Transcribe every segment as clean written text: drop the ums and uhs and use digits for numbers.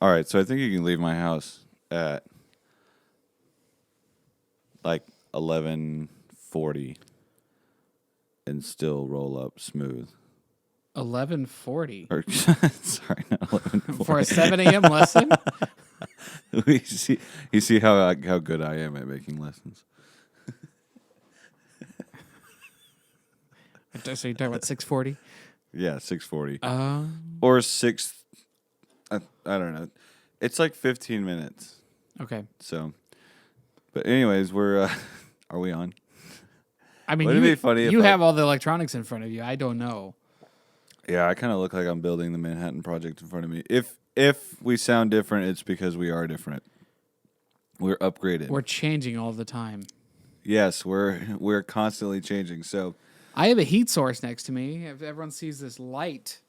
All right, so I think you can leave my house at like 11:40 and still roll up smooth. 11:40 Or sorry, not 11:40. for a 7 a.m. lesson. You see how good I am at making lessons. So you're talking about 6:40? Yeah, 6:40 Uh, or 6. I don't know. It's like 15 minutes. okay. So, but anyways, we're are we on? I mean, Wouldn't it be funny if you I- have all the electronics in front of you. I don't know. Yeah, I kind of look like I'm building the Manhattan Project in front of me. If we sound different, it's because we are different. We're upgraded. We're changing all the time. Yes, we're constantly changing. So, I have a heat source next to me. If everyone sees this light,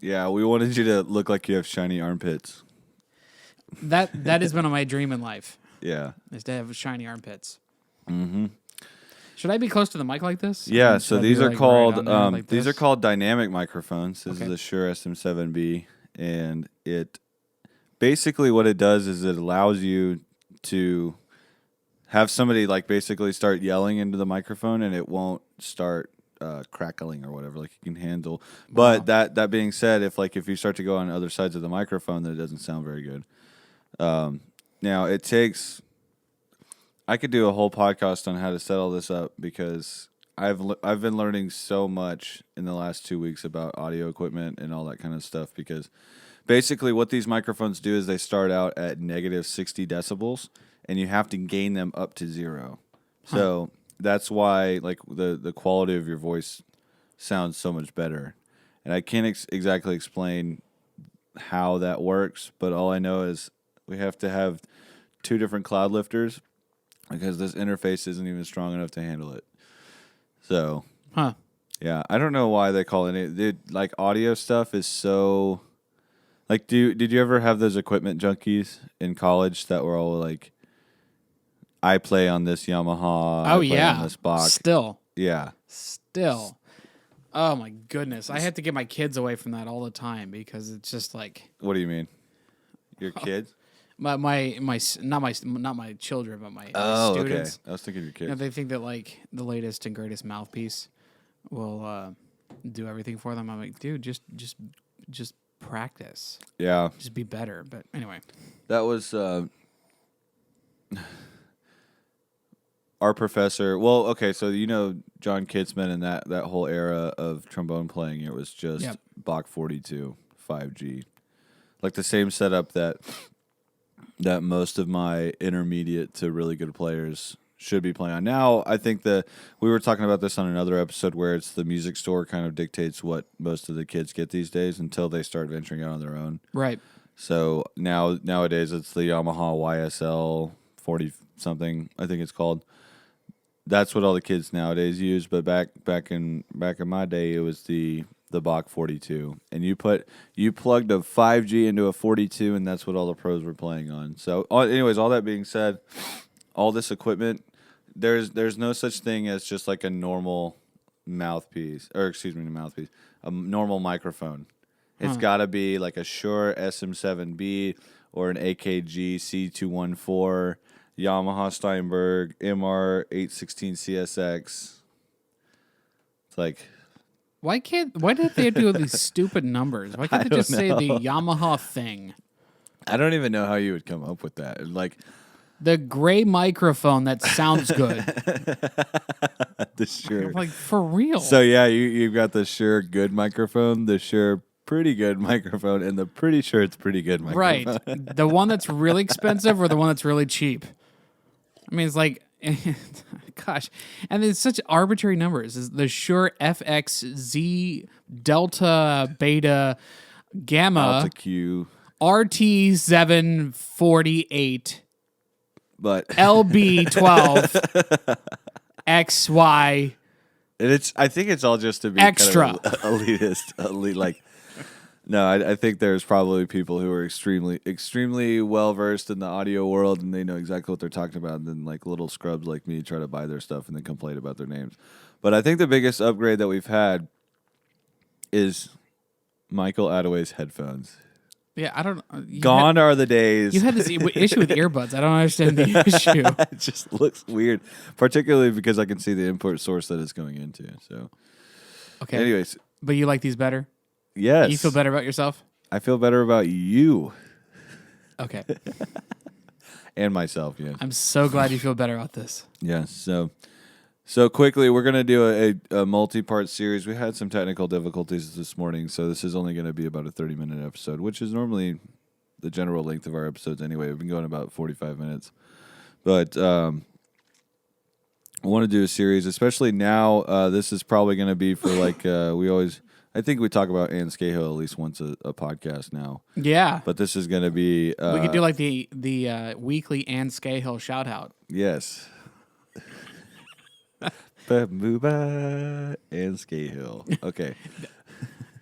yeah, we wanted you to look like you have shiny armpits. that has been my dream in life, Yeah. is to have shiny armpits. Mm-hmm. Should I be close to the mic like this? Yeah, Should so I be, these are like, called right on there like these are this? called dynamic microphones. This Okay. is a Shure SM7B, and it basically what it does is it allows you to have somebody like basically start yelling into the microphone, and it won't start crackling or whatever. Like you can handle. But that being said, if you start to go on other sides of the microphone, then it doesn't sound very good. Now it takes. I could do a whole podcast on how to set all this up because I've been learning so much in the last 2 weeks about audio equipment and all that kind of stuff because basically what these microphones do is they start out at negative 60 decibels and you have to gain them up to 0. So that's why like the quality of your voice sounds so much better. And I can't exactly explain how that works, but all I know is we have to have 2 different cloud lifters because this interface isn't even strong enough to handle it. So, yeah, I don't know why they call it. Like audio stuff is so. Like, did you ever have those equipment junkies in college that were all like, I play on this Yamaha. Oh I play yeah, on this Bach. Still. Yeah, Oh my goodness, I have to get my kids away from that all the time because it's just like what do you mean? Your kids? my not my children, but my Oh, students. okay. I was thinking your You know, kids. they think that like the latest and greatest mouthpiece will do everything for them. I'm like, dude, just practice, Yeah, just be better. But anyway, that was our professor. Well, okay, so you know John Kitzman and that whole era of trombone playing. It was just Yep. Bach 42 5G, like the same setup that most of my intermediate to really good players should be playing on. Now, I think that we were talking about this on another episode where it's the music store kind of dictates what most of the kids get these days until they start venturing out on their own. right? So nowadays it's the Yamaha YSL 40 something, I think it's called. That's what all the kids nowadays use, but back in my day it was the Bach 42. And you plugged a 5G into a 42 and that's what all the pros were playing on. So anyways, all that being said, all this equipment, there's no such thing as just like a normal mouthpiece, a normal microphone. It's got to be like a Shure SM7B or an AKG C214, Yamaha Steinberg MR816 CSX. It's like, Why did they do these stupid numbers? Why can't they just say the Yamaha thing? I don't even know how you would come up with that. Like The gray microphone that sounds good. the Shure. I'm like, for real. So yeah, you've got the Shure good microphone, the Shure pretty good microphone, and the pretty sure it's pretty good microphone. Right. The one that's really expensive or the one that's really cheap? I mean, it's like, gosh. And it's such arbitrary numbers. It's the Shure FXZ Delta Beta Gamma Alta Q, RT748 but LB12 XY. I think it's all just to be Extra. kind of elitist, like. No, I think there's probably people who are extremely well versed in the audio world and they know exactly what they're talking about. And then like little scrubs like me try to buy their stuff and then complain about their names. But I think the biggest upgrade that we've had is Michael Attaway's headphones. Yeah, I don't. Gone are the days. You had this issue with earbuds. I don't understand the issue. It just looks weird, particularly because I can see the input source that it's going into. So, Okay. anyways, But you like these better? yes, You feel better about yourself? I feel better about you Okay. and myself. Yeah, I'm so glad you feel better about this. yeah. So quickly, we're gonna do a multi-part series. We had some technical difficulties this morning, so this is only gonna be about a 30-minute episode, which is normally the general length of our episodes anyway. We've been going about 45 minutes, but I want to do a series, especially now. This is probably going to be for like I think we talk about Anne Scahill at least once a podcast now, Yeah. but this is going to be We could do like the weekly Anne Scahill shout out. yes. Babuba Anne Scahill. Okay.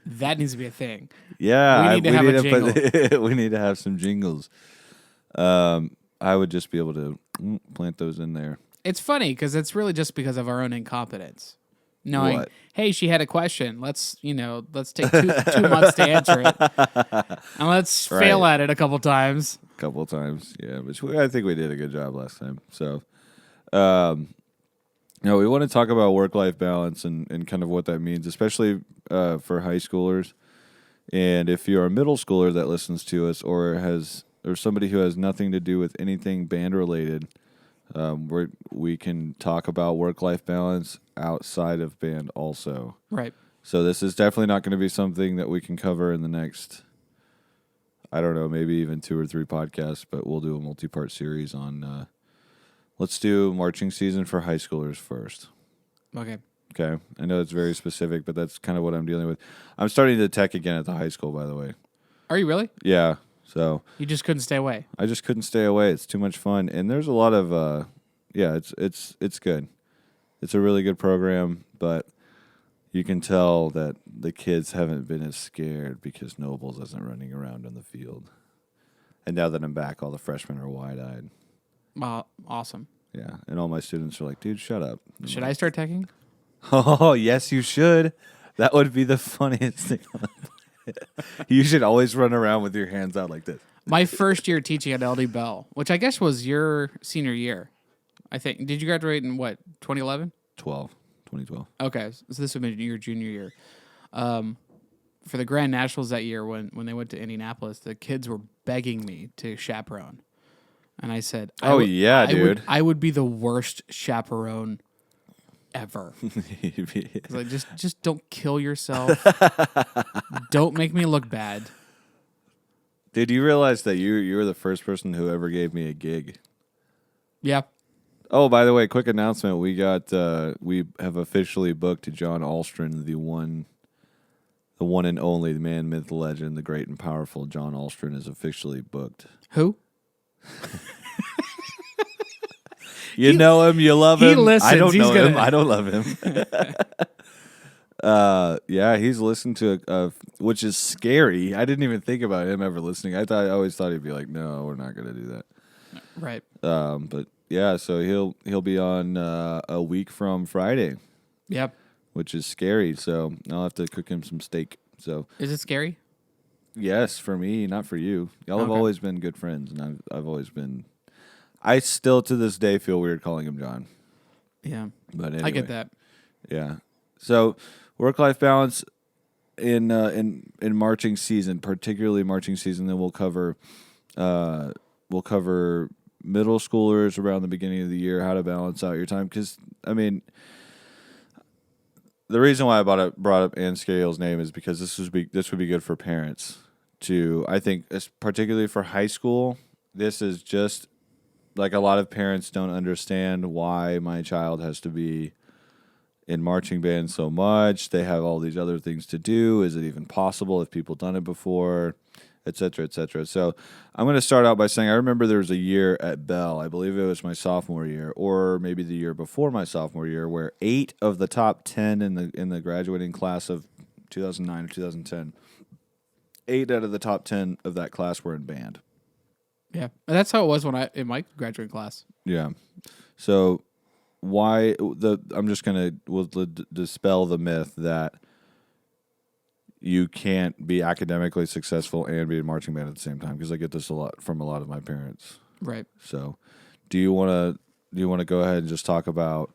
That needs to be a thing. Yeah, We need to have a jingle. we need to have some jingles. I would just be able to plant those in there. It's funny because it's really just because of our own incompetence. Knowing, What? hey, she had a question. Let's take 2 months to answer it, and let's fail at it a couple times. A couple of times, yeah. But I think we did a good job last time. So, we want to talk about work-life balance and kind of what that means, especially for high schoolers. And if you're a middle schooler that listens to us, or somebody who has nothing to do with anything band related, we can talk about work-life balance outside of band also. Right. So this is definitely not going to be something that we can cover in the next, I don't know, maybe even 2 or 3 podcasts, but we'll do a multi-part series on, let's do marching season for high schoolers first. Okay. Okay. I know it's very specific, but that's kind of what I'm dealing with. I'm starting to tech again at the high school, by the way. Are you really? Yeah. So You just couldn't stay away. I just couldn't stay away. It's too much fun. And there's a lot of, it's good. It's a really good program, but you can tell that the kids haven't been as scared because Nobles isn't running around in the field. And now that I'm back, all the freshmen are wide-eyed. Awesome. Yeah, and all my students are like, dude, shut up. Should I start teching? Oh, yes, you should. That would be the funniest thing on the planet. You should always run around with your hands out like this. My first year teaching at LD Bell, which I guess was your senior year, I think. Did you graduate in what, 2011? 2012. Okay, so this would have been your junior year. For the Grand Nationals that year, when they went to Indianapolis, the kids were begging me to chaperone. And I said, dude. I would be the worst chaperone ever. Like, just don't kill yourself. Don't make me look bad. Dude, you realize that you were the first person who ever gave me a gig. Yeah. Oh, by the way, quick announcement. We have officially booked John Alstron, the one and only, the man, myth, legend, the great and powerful John Alstron is officially booked. Who? You know him, you love him. Listens. I don't know gonna... him. I don't love him. Yeah, he's listened to which is scary. I didn't even think about him ever listening. I always thought he'd be like, no, we're not going to do that. Right. But yeah, so he'll be on a week from Friday. Yep. Which is scary. So I'll have to cook him some steak. So is it scary? Yes, for me, not for you. Y'all have Okay. always been good friends, and I've always been. I still to this day feel weird calling him John. Yeah. But anyway, I get that. Yeah. So work-life balance in marching season, particularly marching season. Then we'll cover middle schoolers around the beginning of the year, how to balance out your time. Because I mean, the reason why I brought up Anne Scales's name is because this would be good for parents to. I think, particularly for high school, this is just like a lot of parents don't understand why my child has to be in marching band so much. They have all these other things to do. Is it even possible? Have people done it before? Et cetera, et cetera. So I'm going to start out by saying I remember there was a year at Bell, I believe it was my sophomore year, or maybe the year before my sophomore year, where 8 of the top 10 in the graduating class of 2009 or 2010, 8 out of the top 10 of that class were in band. Yeah. And that's how it was in my graduating class. Yeah. So I'm just going to dispel the myth that you can't be academically successful and be in marching band at the same time, because I get this a lot from a lot of my parents. Right. So, do you want to go ahead and just talk about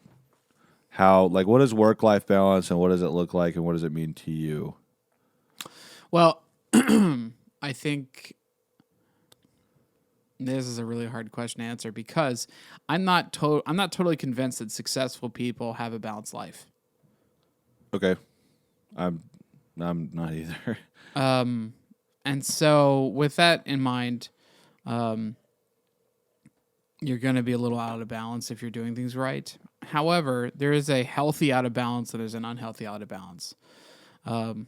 how, like, what is work-life balance and what does it look like and what does it mean to you? Well, I think this is a really hard question to answer because I'm not totally convinced that successful people have a balanced life. Okay. I'm not either. And so with that in mind, you're going to be a little out of balance if you're doing things right. However, there is a healthy out of balance and there's an unhealthy out of balance. And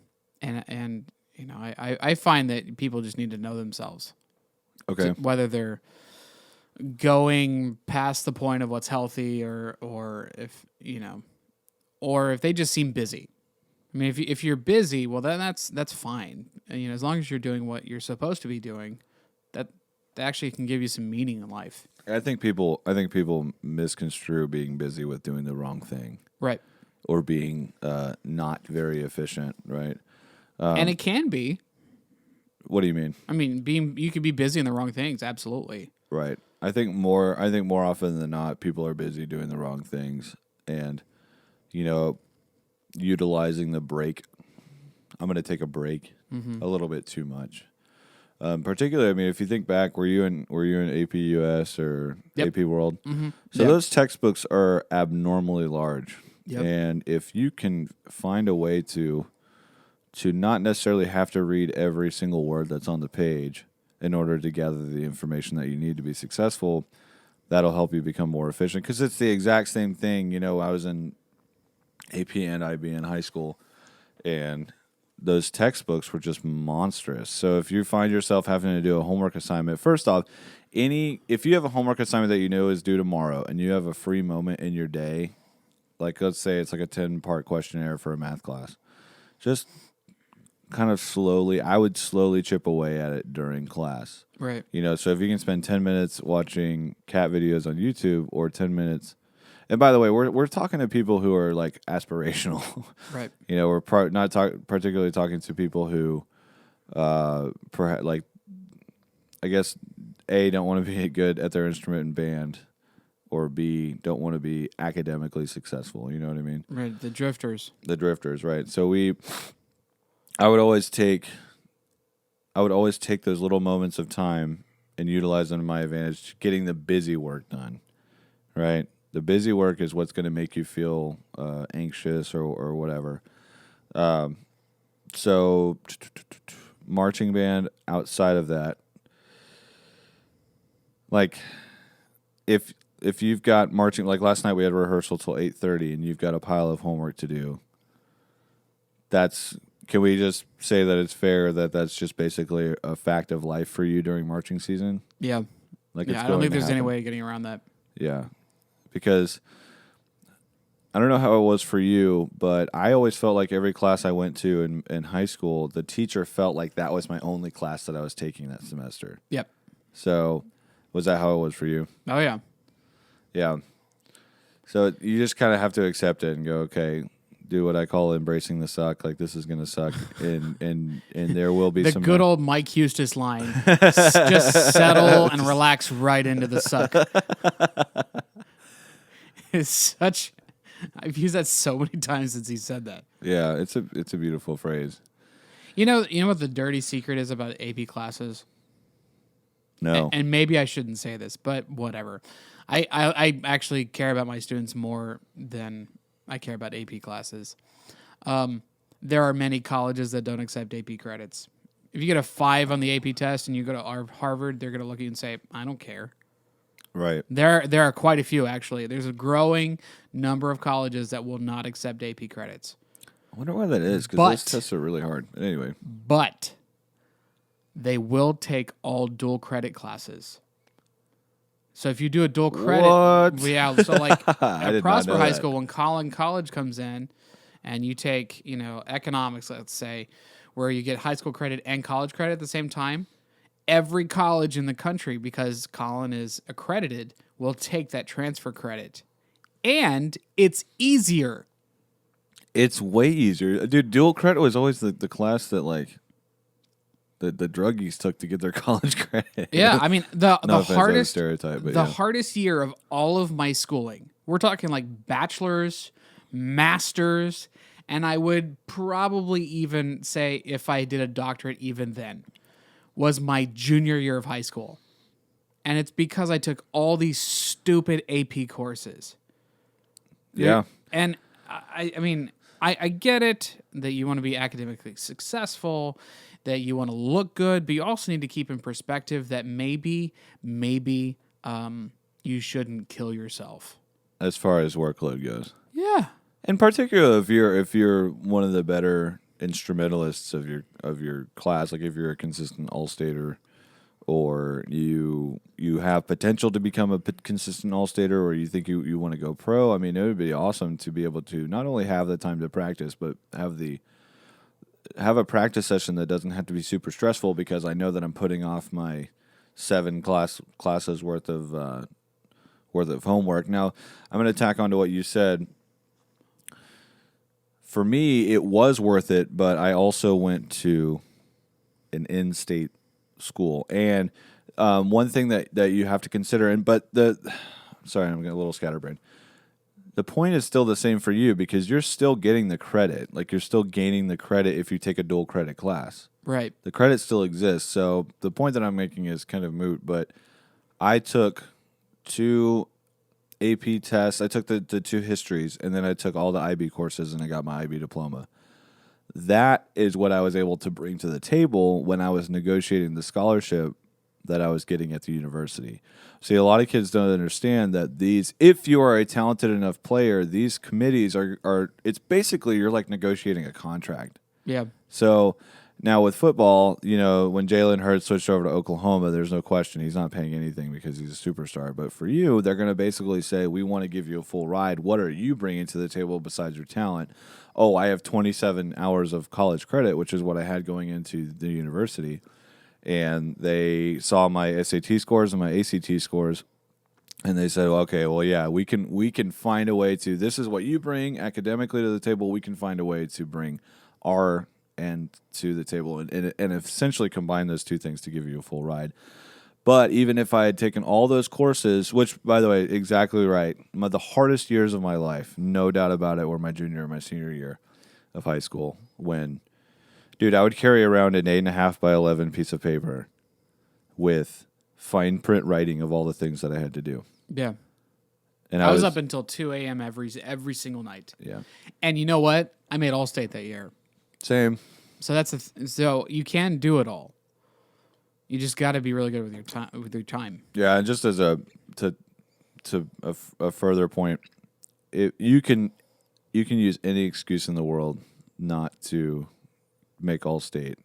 you know, I find that people just need to know themselves. Okay. Whether they're going past the point of what's healthy or if, you know, or if they just seem busy. I mean, if you're busy, well, then that's fine. And, you know, as long as you're doing what you're supposed to be doing, that actually can give you some meaning in life. I think people misconstrue being busy with doing the wrong thing, Right. or being not very efficient, right? And it can be. What do you mean? I mean, you could be busy in the wrong things. Absolutely. Right. I think more often than not, people are busy doing the wrong things, and, you know, utilizing the break. I'm going to take a break a little bit too much. Particularly, I mean, if you think back, were you in AP US or Yep. AP World? Mm-hmm. So Yep. those textbooks are abnormally large, Yep. and if you can find a way to not necessarily have to read every single word that's on the page in order to gather the information that you need to be successful, that'll help you become more efficient. Because it's the exact same thing. You know, I was in AP and IB in high school, and those textbooks were just monstrous. So if you find yourself having to do a homework assignment, first off, if you have a homework assignment that you know is due tomorrow and you have a free moment in your day, like let's say it's like a 10-part questionnaire for a math class, just kind of I would slowly chip away at it during class. Right. You know, so if you can spend 10 minutes watching cat videos on YouTube, or 10 minutes. And by the way, we're talking to people who are like aspirational. Right. You know, we're not particularly talking to people who, perhaps, like, I guess, A, don't want to be good at their instrument and band, or B, don't want to be academically successful. You know what I mean? Right. The drifters. The drifters, right? So I would always take those little moments of time and utilize them to my advantage, getting the busy work done, right? The busy work is what's going to make you feel anxious or whatever. So marching band, outside of that, like if you've got marching, like last night we had rehearsal till 8:30 and you've got a pile of homework to do, can we just say that it's fair that that's just basically a fact of life for you during marching season? Yeah. Like, Yeah. it's I don't going think to there's any happen. way of getting around that. Yeah. Because I don't know how it was for you, but I always felt like every class I went to in high school, the teacher felt like that was my only class that I was taking that semester. Yep. So was that how it was for you? Oh yeah. Yeah. So you just kind of have to accept it and go, okay, do what I call embracing the suck. Like, this is going to suck, and there will be The some good old Mike Eustace line. Just settle and relax right into the suck. It's such. I've used that so many times since he said that. Yeah, it's a beautiful phrase. You know what the dirty secret is about AP classes? No. And maybe I shouldn't say this, but whatever. I actually care about my students more than I care about AP classes. There are many colleges that don't accept AP credits. If you get a 5 on the AP test and you go to Harvard, they're going to look at you and say, I don't care. Right. There are quite a few, actually. There's a growing number of colleges that will not accept AP credits. I wonder why that is, because But- those tests are really hard. But anyway. But they will take all dual credit classes. So if you do a dual credit, What? yeah. So like I at did not Prosper know High that. School, when college comes in, and you take economics, let's say, where you get high school credit and college credit at the same time, every college in the country, because Colin is accredited, will take that transfer credit, and it's easier. It's way easier, dude. Dual credit was always the class that like the druggies took to get their college credit. Yeah, I mean No the offense, that was a hardest stereotype, but the yeah. hardest year of all of my schooling. We're talking like bachelor's, master's, and I would probably even say if I did a doctorate even then was my junior year of high school. And it's because I took all these stupid AP courses. Yeah. And I mean, I get it that you want to be academically successful, that you want to look good, but you also need to keep in perspective that maybe you shouldn't kill yourself. As far as workload goes. Yeah. In particular, if you're one of the better instrumentalists of your class, like if you're a consistent all-stater, or you have potential to become a consistent all-stater, or you think you want to go pro, I mean, it would be awesome to be able to not only have the time to practice, but have a practice session that doesn't have to be super stressful, because I know that I'm putting off my 7 classes worth of homework. Now, I'm going to tack on to what you said. For me, it was worth it, but I also went to an in-state school, and one thing that you have to consider, sorry, I'm getting a little scatterbrained. The point is still the same for you, because you're still getting the credit. Like, you're still gaining the credit if you take a dual credit class. Right. The credit still exists. So the point that I'm making is kind of moot, but I took 2 AP tests. I took the 2 histories, and then I took all the IB courses, and I got my IB diploma. That is what I was able to bring to the table when I was negotiating the scholarship that I was getting at the university. See, a lot of kids don't understand that if you are a talented enough player, these committees are it's basically you're like negotiating a contract. Yeah. So now with football, when Jalen Hurts switched over to Oklahoma, there's no question he's not paying anything because he's a superstar. But for you, they're going to basically say, we want to give you a full ride. What are you bringing to the table besides your talent? Oh, I have 27 hours of college credit, which is what I had going into the university. And they saw my SAT scores and my ACT scores, and they said, okay, well, yeah, we can find a way to, this is what you bring academically to the table. We can find a way to bring our end to the table and essentially combine those 2 things to give you a full ride. But even if I had taken all those courses, which, by the way, exactly right, the hardest years of my life, no doubt about it, were my junior and my senior year of high school, when, dude, I would carry around an 8.5 by 11 piece of paper with fine print writing of all the things that I had to do. Yeah. And I was up until 2 a.m. every single night. Yeah. And you know what? I made All-State that year. Same. So so you can do it all. You just got to be really good with your time. Yeah, and just as a further point, you can use any excuse in the world not to make All-State,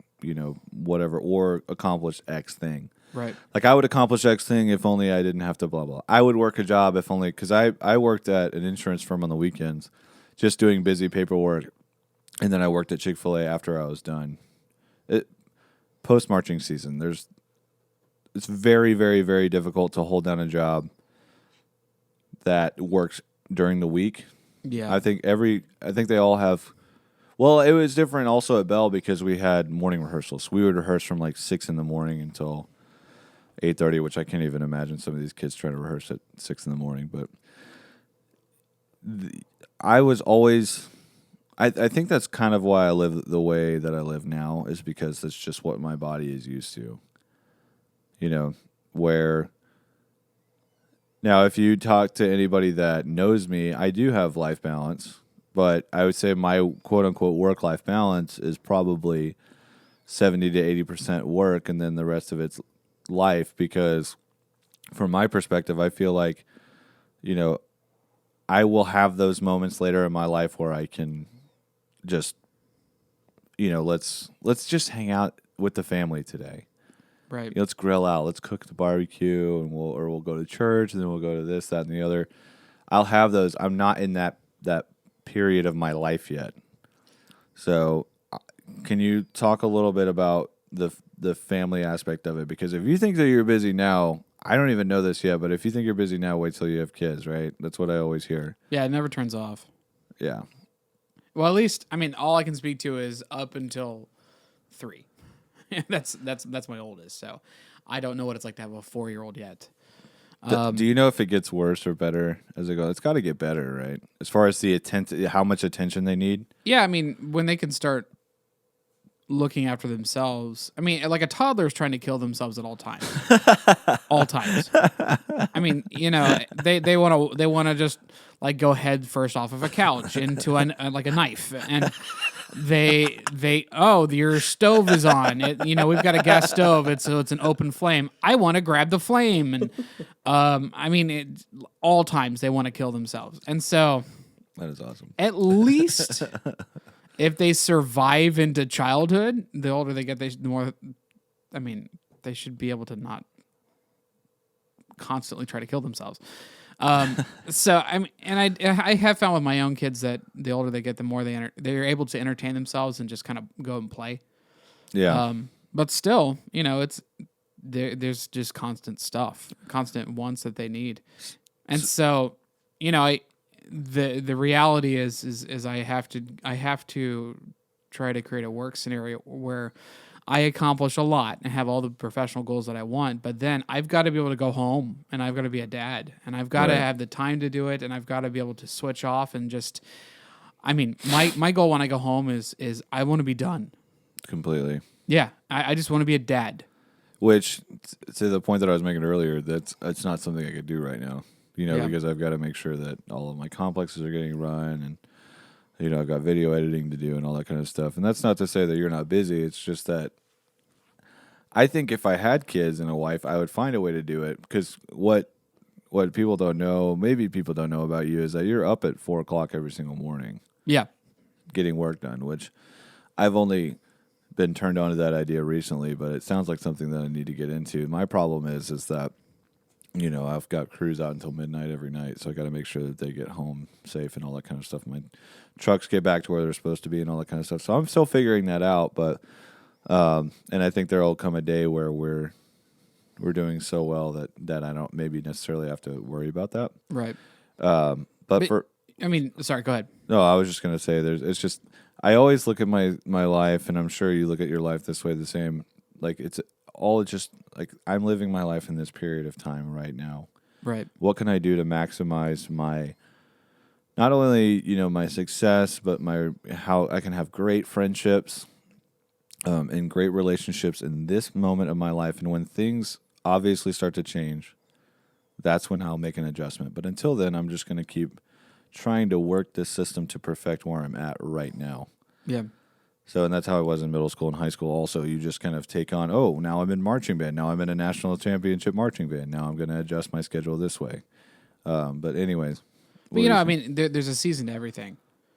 whatever, or accomplish X thing. Right. Like, I would accomplish X thing if only I didn't have to blah, blah. I would work a job if only, because I worked at an insurance firm on the weekends, just doing busy paperwork, and then I worked at Chick-fil-A after I was done. Post-marching season, it's very, very, very difficult to hold down a job that works during the week. Yeah. I think they all have. Well, it was different also at Bell because we had morning rehearsals. We would rehearse from like 6 in the morning until 8:30, which I can't even imagine some of these kids trying to rehearse at 6 in the morning. But I was always. I think that's kind of why I live the way that I live now, is because that's just what my body is used to. Where now if you talk to anybody that knows me, I do have life balance, but I would say my quote unquote work-life balance is probably 70 to 80% work, and then the rest of it's life, because from my perspective, I feel like, I will have those moments later in my life where I can just, let's just hang out with the family today. Right. Let's grill out. Let's cook the barbecue, and we'll go to church, and then we'll go to this, that, and the other. I'll have those. I'm not in that period of my life yet. So, can you talk a little bit about the family aspect of it? Because if you think that you're busy now, I don't even know this yet, but if you think you're busy now, wait till you have kids, right? That's what I always hear. Yeah, it never turns off. Yeah. Well, at least I mean, all I can speak to is up until 3. that's my oldest. So I don't know what it's like to have a 4-year-old yet. Do you know if it gets worse or better as it goes? It's got to get better, right? As far as the how much attention they need. Yeah, I mean, when they can start looking after themselves. I mean, like a toddler is trying to kill themselves at all times. All times. I mean, they want to just like go head first off of a couch into like a knife, and your stove is on. We've got a gas stove. It's an open flame. I want to grab the flame, and I mean, all times they want to kill themselves, and so That is awesome. at least if they survive into childhood, the older they get, the more. I mean, they should be able to not constantly try to kill themselves. So I mean, and I have found with my own kids that the older they get, the more they're able to entertain themselves and just kind of go and play. Yeah. But still, it's there's just constant wants that they need, and so the reality is I have to try to create a work scenario where I accomplish a lot and have all the professional goals that I want, but then I've got to be able to go home and I've got to be a dad and I've got to have the time to do it and I've got to be able to switch off and just, I mean, my goal when I go home is I want to be done. Completely. Yeah. I just want to be a dad. Which, to the point that I was making earlier, it's not something I could do right now, Yeah. because I've got to make sure that all of my complexes are getting run and, I've got video editing to do and all that kind of stuff. And that's not to say that you're not busy. It's just that I think if I had kids and a wife, I would find a way to do it. Because what people don't know, maybe people don't know about you, is that you're up at 4 o'clock every single morning Yeah. getting work done, which I've only been turned on to that idea recently, but it sounds like something that I need to get into. My problem is that, I've got crews out until midnight every night, so I got to make sure that they get home safe and all that kind of stuff. My trucks get back to where they're supposed to be and all that kind of stuff. So I'm still figuring that out, but and I think there'll come a day where we're doing so well that I don't maybe necessarily have to worry about that. Right. But for I mean, sorry, go ahead. no, I was just gonna say it's just I always look at my life, and I'm sure you look at your life this way the same. Like it's all just like I'm living my life in this period of time right now. Right. What can I do to maximize my not only my success, but how I can have great friendships and great relationships in this moment of my life. And when things obviously start to change, that's when I'll make an adjustment. But until then, I'm just going to keep trying to work this system to perfect where I'm at right now. Yeah. So, and that's how I was in middle school and high school also. You just kind of take on, oh, now I'm in marching band. Now I'm in a national championship marching band. Now I'm going to adjust my schedule this way. But anyways. But I mean, there's a season to everything.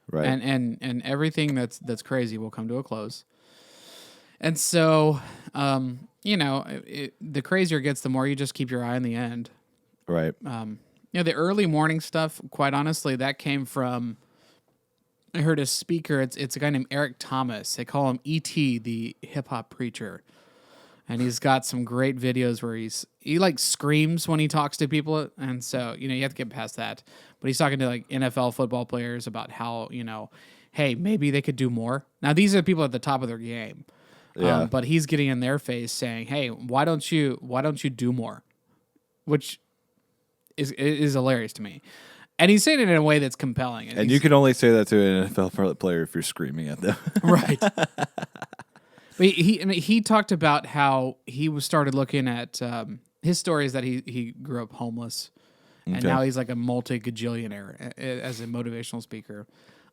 Right. And everything that's crazy will come to a close. And so, the crazier it gets, the more you just keep your eye on the end. Right. The early morning stuff, quite honestly, that came from, I heard a speaker, it's a guy named Eric Thomas. They call him E.T., the hip-hop preacher. And he's got some great videos where he like screams when he talks to people. And so, you have to get past that. But he's talking to like NFL football players about how, hey, maybe they could do more. Now, these are people at the top of their game. Yeah. But he's getting in their face saying, hey, why don't you do more? Which is hilarious to me. And he's saying it in a way that's compelling. And you can only say that to an NFL player if you're screaming at them. Right. But he talked about how he started looking at his stories that he grew up homeless, and now he's like a multi-gajillionaire as a motivational speaker.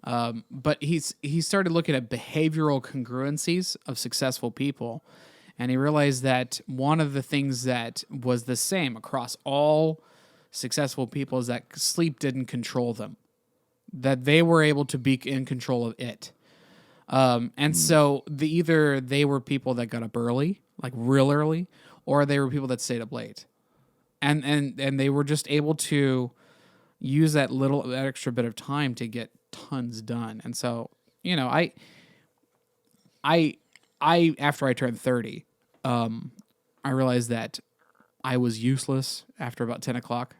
But he started looking at behavioral congruencies of successful people, and he realized that one of the things that was the same across all successful people is that sleep didn't control them, that they were able to be in control of it. And so either they were people that got up early, like real early, or they were people that stayed up late. And they were just able to use that extra bit of time to get tons done. And so, I after I turned 30, I realized that I was useless after about 10 o'clock.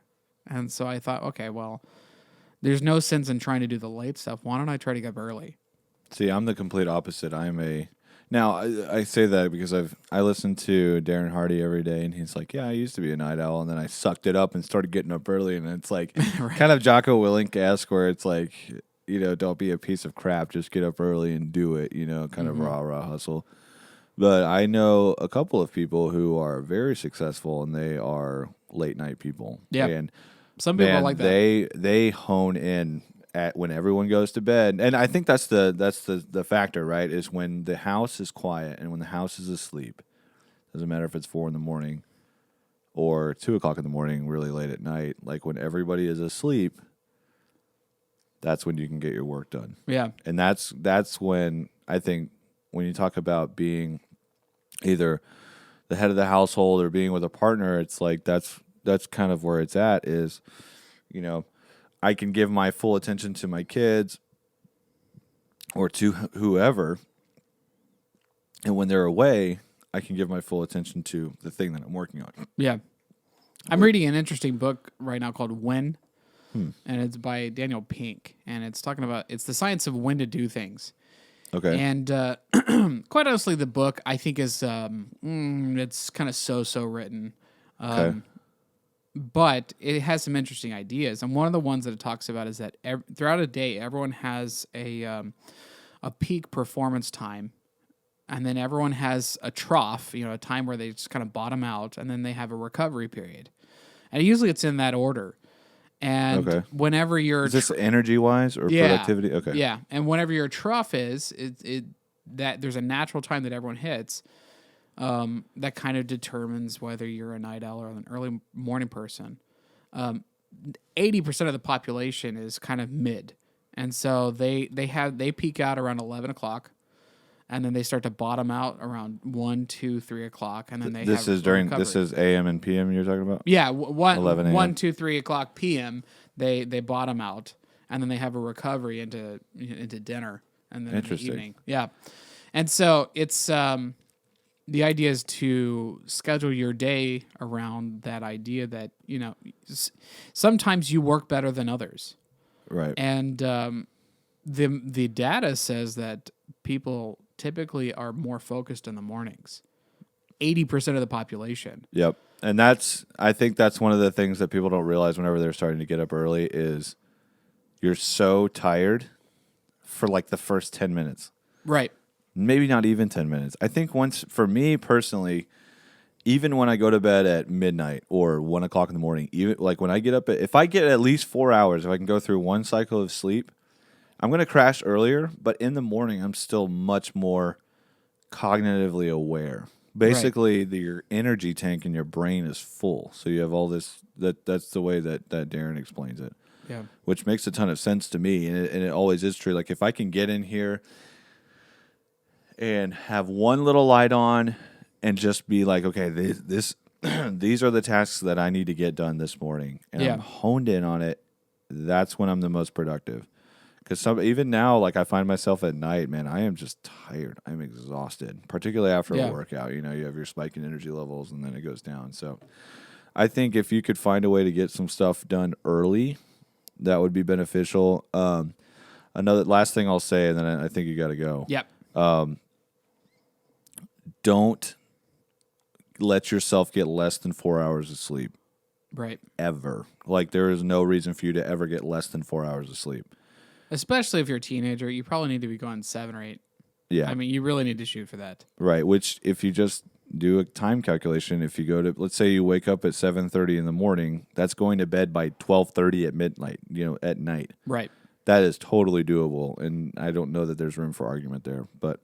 And so I thought, okay, well, There's no sense in trying to do the late stuff. Why don't I try to get up early? See, I'm the complete opposite. Now I say that because I listen to Darren Hardy every day, and he's like, "Yeah, I used to be a night owl, and then I sucked it up and started getting up early." And it's like kind of Jocko Willink-esque, where it's like, don't be a piece of crap, just get up early and do it. Kind of rah hustle. But I know a couple of people who are very successful, and they are late night people. Yeah. And Some people are like that. they hone in at when everyone goes to bed, and I think that's the factor, right? Is when the house is quiet and when the house is asleep. Doesn't matter if it's 4 a.m. or 2 a.m, really late at night. Like when everybody is asleep, that's when you can get your work done. Yeah. And that's when I think when you talk about being either the head of the household or being with a partner, it's like that's kind of where it's at is, I can give my full attention to my kids or to whoever. And when they're away, I can give my full attention to the thing that I'm working on. Yeah. I'm reading an interesting book right now called When, and it's by Daniel Pink, and it's the science of when to do things. Okay. And quite honestly, the book I think is it's kind of so written, Okay. but it has some interesting ideas. And one of the ones that it talks about is that throughout a day, everyone has a peak performance time, and then everyone has a trough, a time where they just kind of bottom out, and then they have a recovery period. And usually it's in that order. And Okay. whenever you're Is this energy wise or productivity? Okay. yeah, and whenever your trough is, that there's a natural time that everyone hits. That kind of determines whether you're a night owl or an early morning person. 80% of the population is kind of mid, and so they peak out around 11 o'clock, and then they start to bottom out around 1, 2, 3 o'clock, and then This is AM and PM you're talking about? yeah, 11 a.m. 1, 2, 3 o'clock p.m. They bottom out, and then they have a recovery into dinner, and then in the Interesting. evening. Yeah, and so it's the idea is to schedule your day around that idea that sometimes you work better than others, Right. and the data says that people typically are more focused in the mornings. 80% of the population. Yep. And I think that's one of the things that people don't realize whenever they're starting to get up early is you're so tired for like the first 10 minutes. Right. Maybe not even 10 minutes. I think for me personally, even when I go to bed at midnight or 1 o'clock in the morning, even like when I get up, if I get at least 4 hours, if I can go through one cycle of sleep, I'm going to crash earlier, but in the morning, I'm still much more cognitively aware. Basically, your energy tank in your brain is full. So you have all this, that's the way that Darren explains it. Yeah. Which makes a ton of sense to me. And it always is true. Like if I can get in here and have one little light on and just be like, okay, these are the tasks that I need to get done this morning. And I'm honed in on it. That's when I'm the most productive. Because even now, like I find myself at night, man, I am just tired. I'm exhausted, particularly after a workout. You have your spike in energy levels, and then it goes down. So, I think if you could find a way to get some stuff done early, that would be beneficial. Another last thing I'll say, and then I think you got to go. Yep. Don't let yourself get less than 4 hours of sleep. Right. Ever. Like there is no reason for you to ever get less than 4 hours of sleep. Especially if you're a teenager, you probably need to be going 7 or 8. Yeah. I mean, you really need to shoot for that. Right. Which, if you just do a time calculation, if you go to, let's say you wake up at 7:30 in the morning, that's going to bed by 12:30 at midnight. At night. Right. That is totally doable, and I don't know that there's room for argument there. But,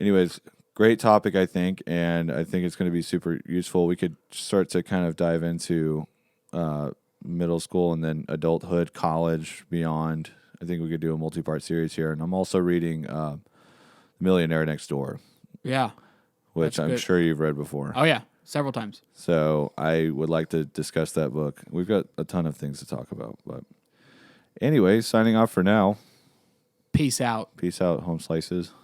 anyways, great topic, I think, and I think it's going to be super useful. We could start to kind of dive into middle school and then adulthood, college, beyond. I think we could do a multi-part series here. And I'm also reading Millionaire Next Door. Yeah. Which I'm sure you've read before. Oh, yeah. Several times. So I would like to discuss that book. We've got a ton of things to talk about. But anyway, signing off for now. Peace out. Peace out, home slices.